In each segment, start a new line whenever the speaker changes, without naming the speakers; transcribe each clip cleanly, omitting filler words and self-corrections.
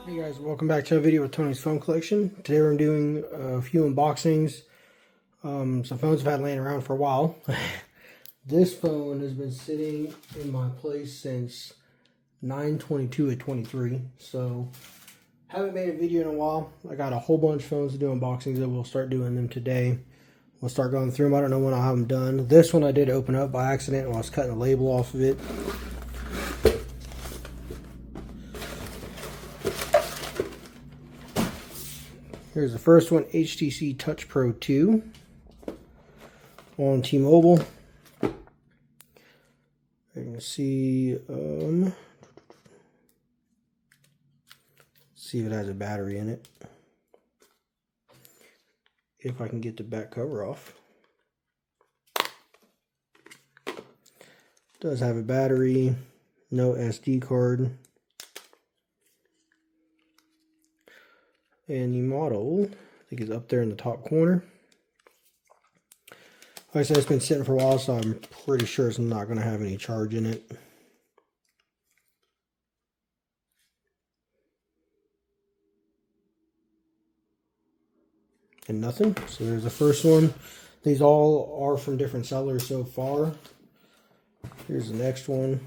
Hey guys, welcome back to a video with Tony's phone collection. Today we're doing a few unboxings. Some phones I've had laying around for a while. This phone has been sitting in my place since 9/22/23, so haven't made a video in a while. I got a whole bunch of phones to do unboxings and we'll start doing them today. We'll start going through them. I don't know when I'll have them done. This one I did open up by accident while I was cutting the label off of it. Here's the first one, HTC Touch Pro 2 on T-Mobile. You can see, see if it has a battery in it. If I can get the back cover off. It does have a battery, no SD card. And the model, I think, is up there in the top corner. Like I said, it's been sitting for a while, so I'm pretty sure it's not going to have any charge in it. And nothing. So there's the first one. These all are from different sellers so far. Here's the next one.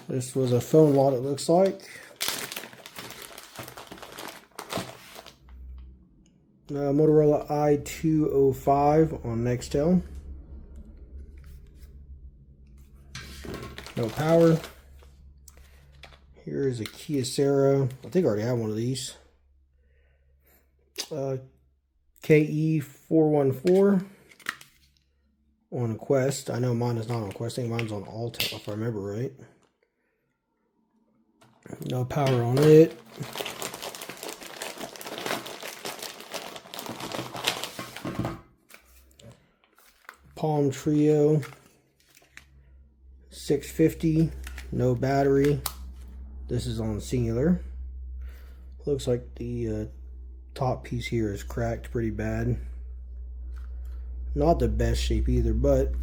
This was a phone lot, it looks like. Motorola i205 on Nextel. No power. Here is a Kyocera. I think I already have one of these. KE414 on a Quest. I know mine is not on Quest. I think mine's on Altel, if I remember right. No power on it. Palm Trio 650, no battery. This is on Cingular. Looks like the top piece here is cracked pretty bad. Not the best shape either, but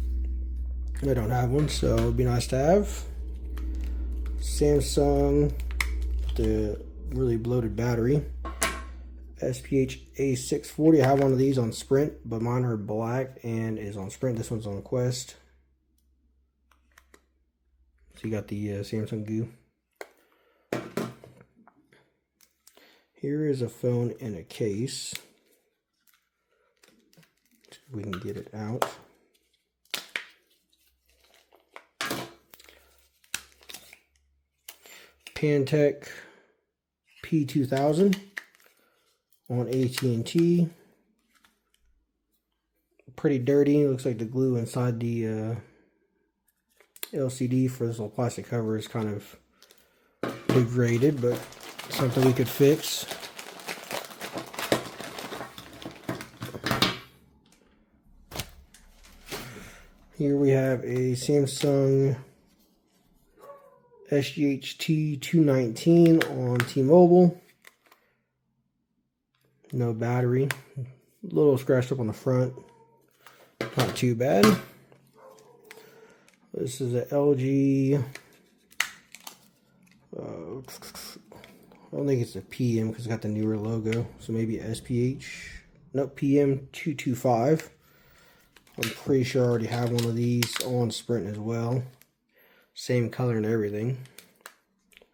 I don't have one, so it'd be nice to have. Samsung, the really bloated battery. SPH A640. I have one of these on Sprint, but mine are black and is on Sprint. This one's on Quest. So you got the Samsung goo. Here is a phone in a case. See if we can get it out. Pantech P2000 on AT&T. Pretty dirty. Looks like the glue inside the LCD for this little plastic cover is kind of degraded, but something we could fix. Here we have a Samsung SGH-T 219 on T-Mobile. No battery. A little scratched up on the front. Not too bad. This is a LG. I don't think it's a PM because it's got the newer logo. So maybe SPH. Nope, PM225. I'm pretty sure I already have one of these on Sprint as well. Same color and everything.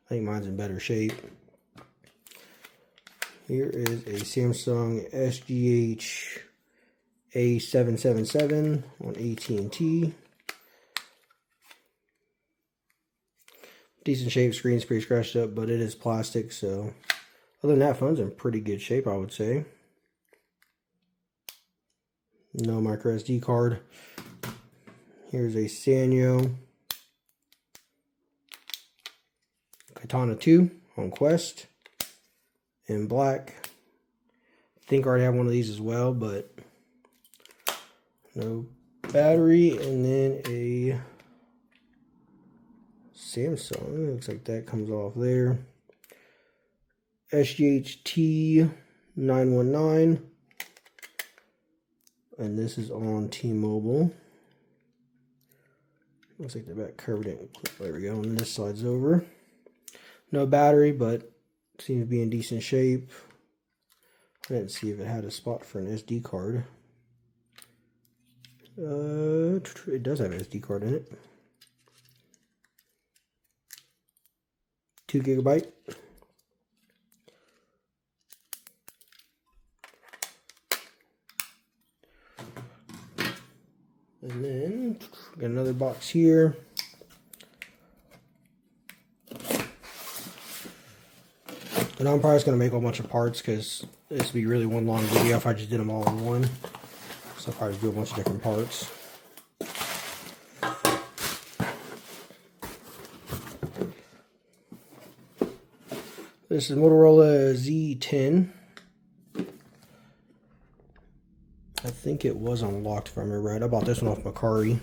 I think mine's in better shape. Here is a Samsung SGH A777 on AT&T. Decent shape. Screen's pretty scratched up, but it is plastic, so other than that, phone's in pretty good shape, I would say. No micro SD card. Here's a Sanyo Katana 2 on Quest in black. I think I already have one of these as well, but no battery. And then a Samsung. Looks like that comes off there. SGHT 919. And this is on T-Mobile. Looks like the back cover didn't clip. There we go. And this slides over. No battery, but seems to be in decent shape. I didn't see if it had a spot for an SD card. It does have an SD card in it. 2 GB. And then got another box here. And I'm probably just going to make a whole bunch of parts because this would be really one long video if I just did them all in one. So I'll probably do a bunch of different parts. This is Motorola Z10. I think it was unlocked if I remember right. I bought this one off Macari.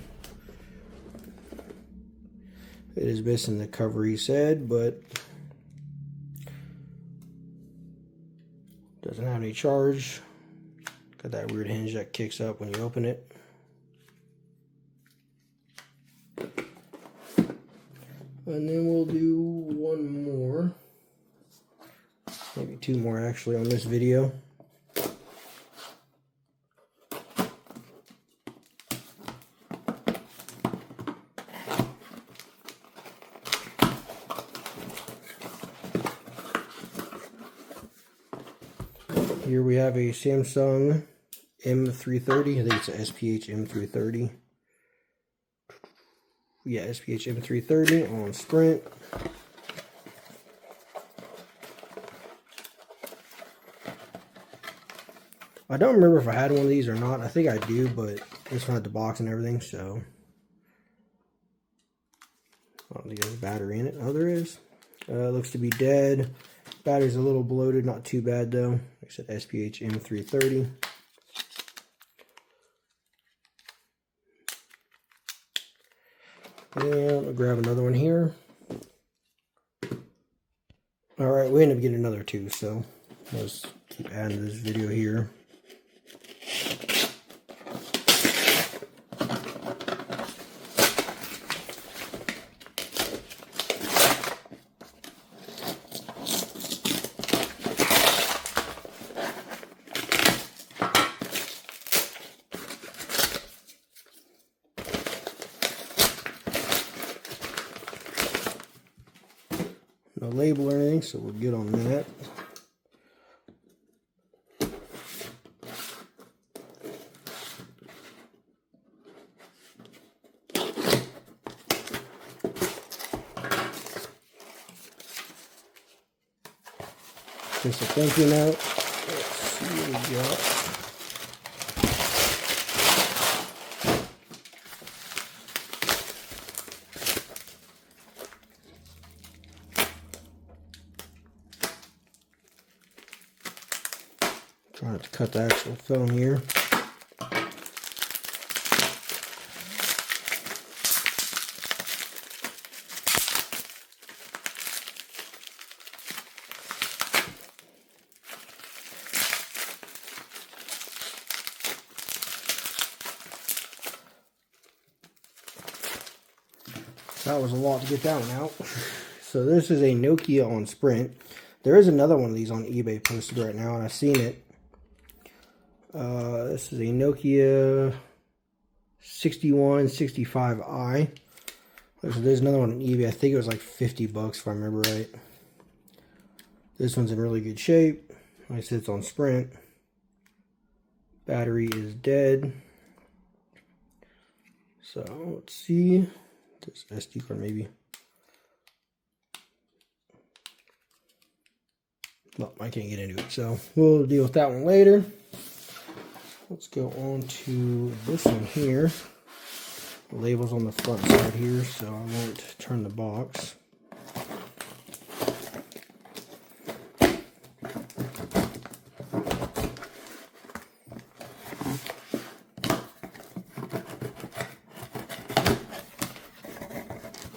It is missing the cover, he said, but doesn't have any charge. Got that weird hinge that kicks up when you open it. And then we'll do one more. Maybe 2 more actually on this video. Here we have a Samsung M330. I think it's an SPH M330. Yeah, SPH M330 on Sprint. I don't remember if I had one of these or not. I think I do, but this one had the box and everything, so I don't think there's a battery in it. Oh, there is. Looks to be dead. Battery's a little bloated, not too bad though. Like I said, SPH M330. And I'll grab another one here. Alright, we ended up getting another 2, so let's keep adding to this video here. No label or anything, so we're good on that. Just a thank you note. Let's see what we got. Trying to cut the actual film here. That was a lot to get that one out. So this is a Nokia on Sprint. There is another one of these on eBay posted right now, and I've seen it. This is a Nokia 6165i. So there's another one on eBay. I think it was like 50 bucks if I remember right. This one's in really good shape. Like I said, it's on Sprint. Battery is dead. So let's see. This SD card maybe. Well, I can't get into it, so we'll deal with that one later. Let's go on to this one here. The label's on the front side here, so I won't turn the box.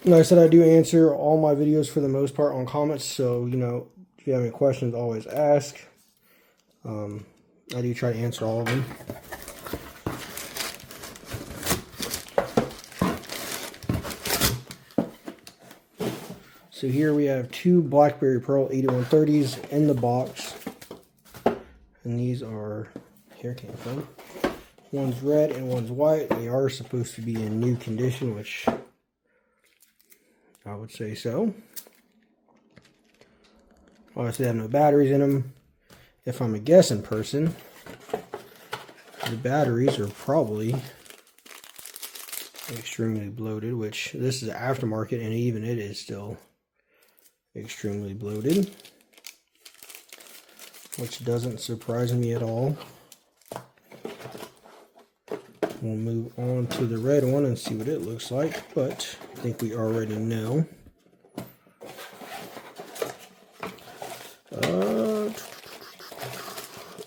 Like I said, I do answer all my videos for the most part on comments, so, you know, If you have any questions, always ask. I do try to answer all of them. So here we have two Blackberry Pearl 8130s in the box. And these are, here it came from. One's red and one's white. They are supposed to be in new condition, which I would say so. Obviously, they have no batteries in them. If I'm a guessing person, the batteries are probably extremely bloated, which this is aftermarket, and even it is still extremely bloated, which doesn't surprise me at all. We'll move on to the red one and see what it looks like, but I think we already know.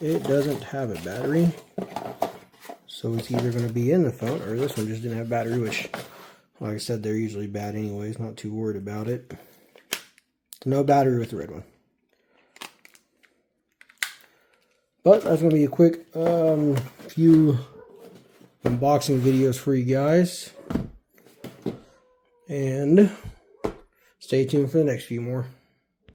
It doesn't have a battery, so it's either going to be in the phone, or this one just didn't have battery, which, like I said, they're usually bad anyways, not too worried about it. No battery with the red one. But that's going to be a quick few unboxing videos for you guys. And stay tuned for the next few more.